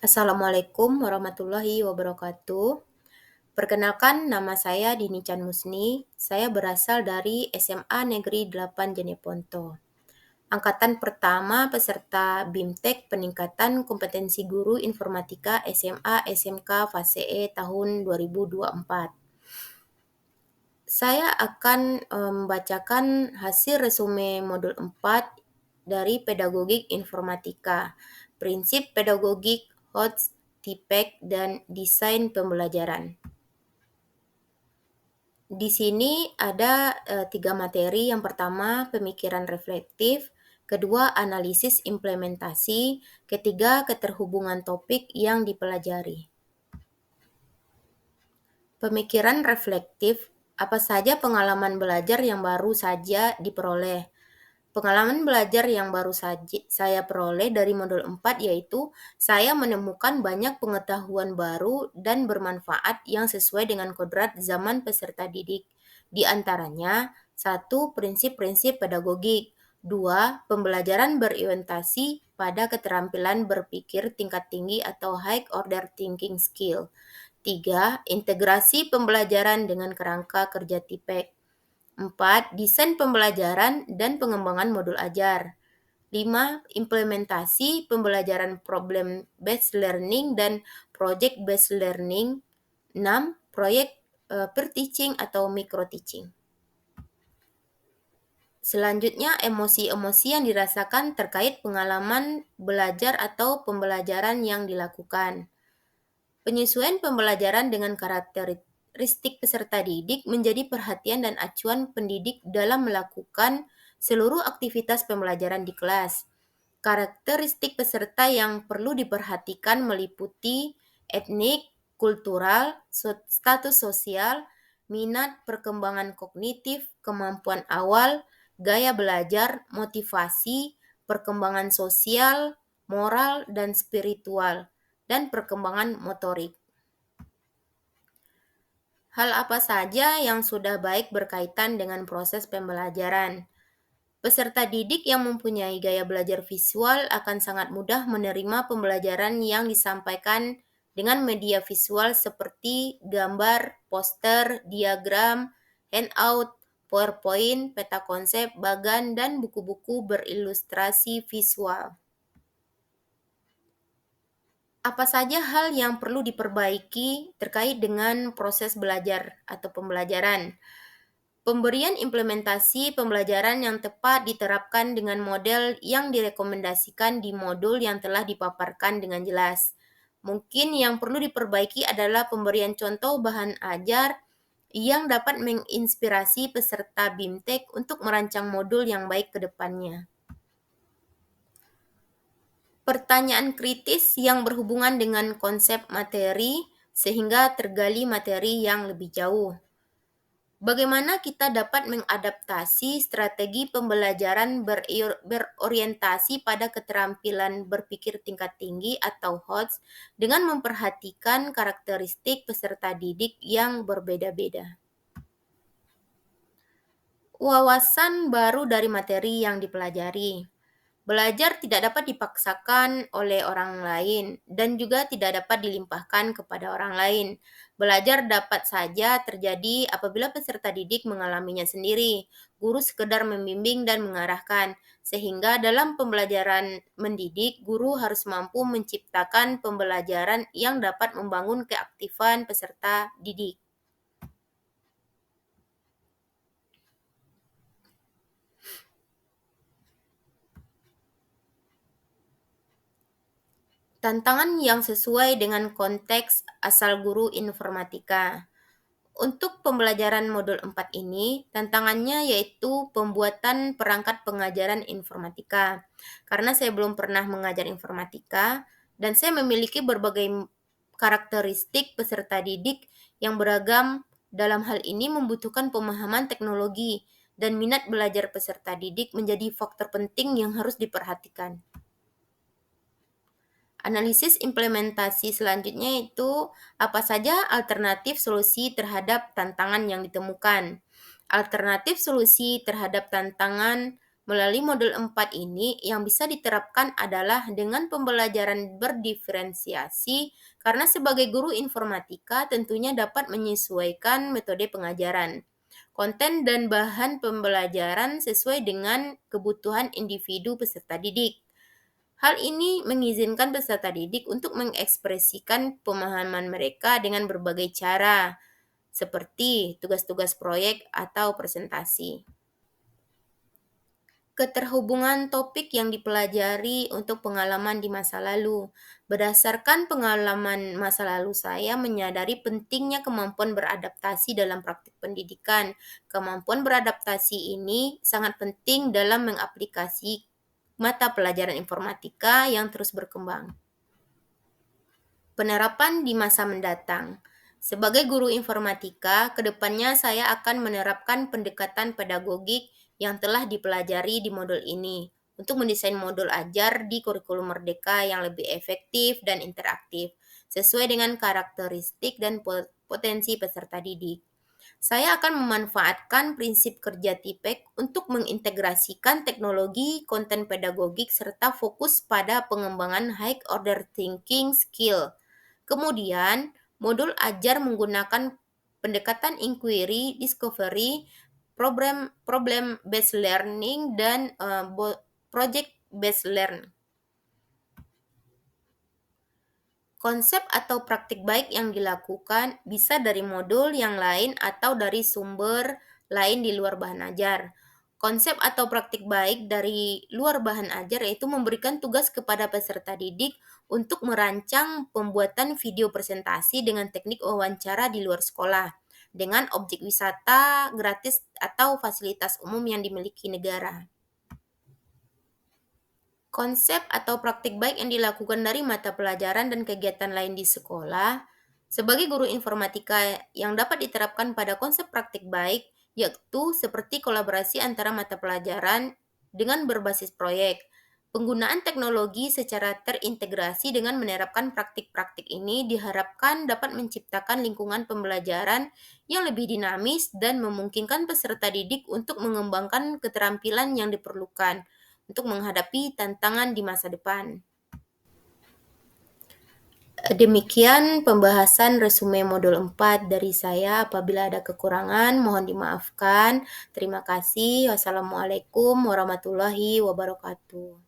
Assalamualaikum warahmatullahi wabarakatuh. Perkenalkan, nama saya Dini Chan Musni. Saya berasal dari SMA Negeri 8 Jeneponto. Angkatan pertama peserta BIMTEK Peningkatan Kompetensi Guru Informatika SMA SMK Fase E tahun 2024. Saya akan membacakan hasil resume modul 4 dari Pedagogik Informatika, Prinsip Pedagogik, HOTS, TIPEK, dan Desain Pembelajaran. Di sini ada 3 materi. Yang pertama, pemikiran reflektif, kedua, analisis implementasi, ketiga, keterhubungan topik yang dipelajari. Pemikiran reflektif, apa saja pengalaman belajar yang baru saja diperoleh? Pengalaman belajar yang baru saja saya peroleh dari modul 4 yaitu saya menemukan banyak pengetahuan baru dan bermanfaat yang sesuai dengan kodrat zaman peserta didik. Di antaranya, 1. Prinsip-prinsip pedagogik. 2. Pembelajaran berorientasi pada keterampilan berpikir tingkat tinggi atau high order thinking skill. 3. Integrasi pembelajaran dengan kerangka kerja TIPEK. 4. Desain pembelajaran dan pengembangan modul ajar. 5. Implementasi pembelajaran problem based learning dan project based learning. 6. Proyek per teaching atau micro teaching. Selanjutnya, emosi-emosi yang dirasakan terkait pengalaman belajar atau pembelajaran yang dilakukan. Penyesuaian pembelajaran dengan karakteristik peserta didik menjadi perhatian dan acuan pendidik dalam melakukan seluruh aktivitas pembelajaran di kelas. Karakteristik peserta yang perlu diperhatikan meliputi etnik, kultural, status sosial, minat, perkembangan kognitif, kemampuan awal, gaya belajar, motivasi, perkembangan sosial, moral, dan spiritual, dan perkembangan motorik. Hal apa saja yang sudah baik berkaitan dengan proses pembelajaran? Peserta didik yang mempunyai gaya belajar visual akan sangat mudah menerima pembelajaran yang disampaikan dengan media visual seperti gambar, poster, diagram, handout, PowerPoint, peta konsep, bagan, dan buku-buku berilustrasi visual. Apa saja hal yang perlu diperbaiki terkait dengan proses belajar atau pembelajaran? Pemberian implementasi pembelajaran yang tepat diterapkan dengan model yang direkomendasikan di modul yang telah dipaparkan dengan jelas. Mungkin yang perlu diperbaiki adalah pemberian contoh bahan ajar yang dapat menginspirasi peserta BIMTEK untuk merancang modul yang baik ke depannya. Pertanyaan kritis yang berhubungan dengan konsep materi sehingga tergali materi yang lebih jauh. Bagaimana kita dapat mengadaptasi strategi pembelajaran berorientasi pada keterampilan berpikir tingkat tinggi atau HOTS dengan memperhatikan karakteristik peserta didik yang berbeda-beda. Wawasan baru dari materi yang dipelajari. Belajar tidak dapat dipaksakan oleh orang lain dan juga tidak dapat dilimpahkan kepada orang lain. Belajar dapat saja terjadi apabila peserta didik mengalaminya sendiri. Guru sekedar membimbing dan mengarahkan, sehingga dalam pembelajaran mendidik, guru harus mampu menciptakan pembelajaran yang dapat membangun keaktifan peserta didik. Tantangan yang sesuai dengan konteks asal guru informatika. Untuk pembelajaran modul 4 ini, tantangannya yaitu pembuatan perangkat pengajaran informatika. Karena saya belum pernah mengajar informatika, dan saya memiliki berbagai karakteristik peserta didik yang beragam. Dalam hal ini membutuhkan pemahaman teknologi, dan minat belajar peserta didik menjadi faktor penting yang harus diperhatikan. Analisis implementasi selanjutnya itu apa saja alternatif solusi terhadap tantangan yang ditemukan. Alternatif solusi terhadap tantangan Melalui modul 4 ini, yang bisa diterapkan adalah dengan pembelajaran berdiferensiasi, karena sebagai guru informatika tentunya dapat menyesuaikan metode pengajaran, konten dan bahan pembelajaran sesuai dengan kebutuhan individu peserta didik. Hal ini mengizinkan peserta didik untuk mengekspresikan pemahaman mereka dengan berbagai cara, seperti tugas-tugas proyek atau presentasi. Keterhubungan topik yang dipelajari untuk pengalaman di masa lalu. Berdasarkan pengalaman masa lalu saya menyadari pentingnya kemampuan beradaptasi dalam praktik pendidikan. Kemampuan beradaptasi ini sangat penting dalam mengaplikasi mata pelajaran informatika yang terus berkembang. Penerapan di masa mendatang. Sebagai guru informatika, kedepannya saya akan menerapkan pendekatan pedagogik yang telah dipelajari di modul ini untuk mendesain modul ajar di kurikulum Merdeka yang lebih efektif dan interaktif, sesuai dengan karakteristik dan potensi peserta didik. Saya akan memanfaatkan prinsip kerja TIPEK untuk mengintegrasikan teknologi konten pedagogik serta fokus pada pengembangan high order thinking skill. Kemudian, modul ajar menggunakan pendekatan inquiry, discovery, problem based learning, dan project based learning. Konsep atau praktik baik yang dilakukan bisa dari modul yang lain atau dari sumber lain di luar bahan ajar. Konsep atau praktik baik dari luar bahan ajar yaitu memberikan tugas kepada peserta didik untuk merancang pembuatan video presentasi dengan teknik wawancara di luar sekolah, dengan objek wisata gratis atau fasilitas umum yang dimiliki negara. Konsep atau praktik baik yang dilakukan dari mata pelajaran dan kegiatan lain di sekolah, sebagai guru informatika yang dapat diterapkan pada konsep praktik baik, yaitu seperti kolaborasi antara mata pelajaran dengan berbasis proyek. Penggunaan teknologi secara terintegrasi dengan menerapkan praktik-praktik ini diharapkan dapat menciptakan lingkungan pembelajaran yang lebih dinamis dan memungkinkan peserta didik untuk mengembangkan keterampilan yang diperlukan untuk menghadapi tantangan di masa depan. Demikian pembahasan resume modul 4 dari saya. Apabila ada kekurangan, mohon dimaafkan. Terima kasih. Wassalamualaikum warahmatullahi wabarakatuh.